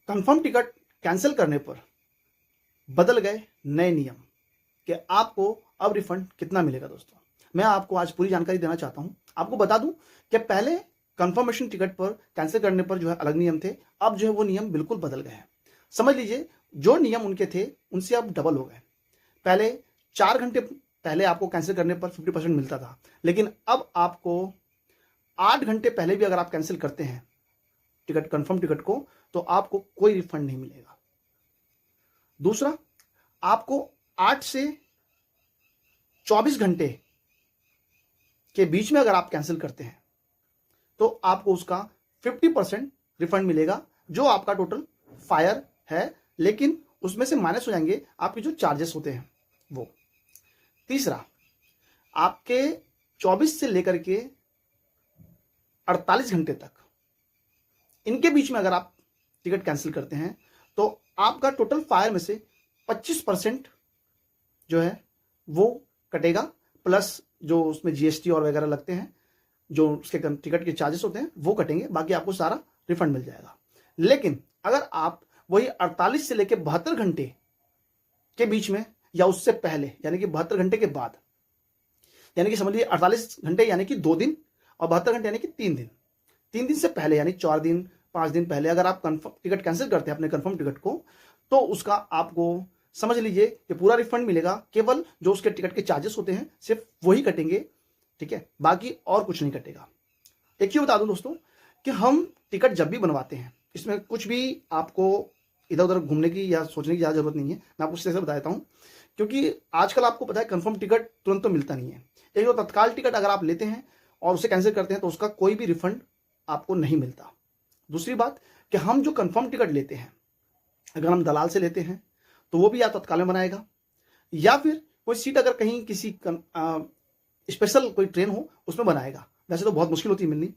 Confirm ticket cancel करने पर बदल गए नए नियम कि आपको अब रिफंड कितना मिलेगा। दोस्तों मैं आपको आज पूरी जानकारी देना चाहता हूं। आपको बता दूं कि पहले कंफर्मेशन टिकट पर कैंसिल करने पर जो है अलग नियम थे, अब जो है वो नियम बिल्कुल बदल गए हैं। समझ लीजिए जो नियम उनके थे उनसे अब डबल हो गए। पहले 4 घंटे पहले आपको कैंसिल करने पर 50% मिलता था, लेकिन अब आपको 8 घंटे पहले भी अगर आप कैंसिल करते हैं टिकट, कंफर्म टिकट को, तो आपको कोई रिफंड नहीं मिलेगा। दूसरा, आपको 8 से 24 घंटे के बीच में अगर आप कैंसिल करते हैं तो आपको उसका 50% रिफंड मिलेगा, जो आपका टोटल फायर है, लेकिन उसमें से माइनस हो जाएंगे आपके जो चार्जेस होते हैं वो। तीसरा, आपके 24 से लेकर के 48 घंटे तक इनके बीच में अगर आप टिकट कैंसिल करते हैं तो आपका टोटल फायर में से 25% जो है वो कटेगा, प्लस जो उसमें जीएसटी और वगैरह लगते हैं, जो उसके टिकट के चार्जेस होते हैं वो कटेंगे, बाकी आपको सारा रिफंड मिल जाएगा। लेकिन अगर आप वही 48 से लेकर 72 घंटे के बीच में या उससे पहले, यानी कि 72 घंटे के बाद, यानी कि समझ लीजिए 48 घंटे यानी कि 2 दिन और 72 घंटे यानी कि 3 दिन, 3 दिन से पहले यानी 4 दिन 5 दिन पहले अगर आप कंफर्म टिकट कैंसिल करते हैं अपने कंफर्म टिकट को, तो उसका आपको समझ लीजिए कि पूरा रिफंड मिलेगा। केवल जो उसके टिकट के चार्जेस होते हैं सिर्फ वही कटेंगे, ठीक है, बाकी और कुछ नहीं कटेगा। एक चीज बता दूं दोस्तों कि हम टिकट जब भी बनवाते हैं इसमें कुछ भी आपको इधर उधर घूमने की या सोचने की ज़्यादा जरूरत नहीं है। मैं आपको से बता देता हूँ, क्योंकि आजकल आपको पता है कंफर्म टिकट तुरंत तो मिलता नहीं है। एक तो तत्काल टिकट अगर आप लेते हैं और उसे कैंसिल करते हैं तो उसका कोई भी रिफंड आपको नहीं मिलता। दूसरी बात कि हम जो कंफर्म टिकट लेते हैं अगर हम दलाल से लेते हैं तो वो भी या तत्काल में बनाएगा, या फिर कोई सीट अगर कहीं किसी स्पेशल कोई ट्रेन हो उसमें बनाएगा। वैसे तो बहुत मुश्किल होती है मिलनी,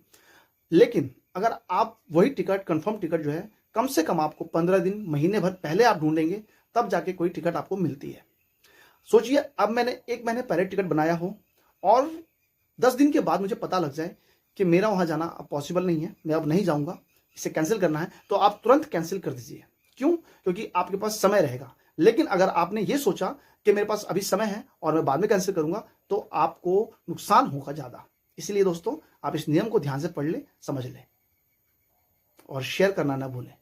लेकिन अगर आप वही टिकट कंफर्म टिकट जो है कम से कम आपको 15 दिन महीने भर पहले आप ढूंढेंगे तब जाके कोई टिकट आपको मिलती है। सोचिए अब मैंने 1 महीने पहले टिकट बनाया हो और 10 दिन के बाद मुझे पता लग जाए कि मेरा वहां जाना अब पॉसिबल नहीं है, मैं अब नहीं जाऊंगा, इसे कैंसिल करना है, तो आप तुरंत कैंसिल कर दीजिए। क्यों? क्योंकि आपके पास समय रहेगा। लेकिन अगर आपने ये सोचा कि मेरे पास अभी समय है और मैं बाद में कैंसिल करूंगा, तो आपको नुकसान होगा ज्यादा। इसलिए दोस्तों आप इस नियम को ध्यान से पढ़ ले, समझ ले और शेयर करना ना भूलें।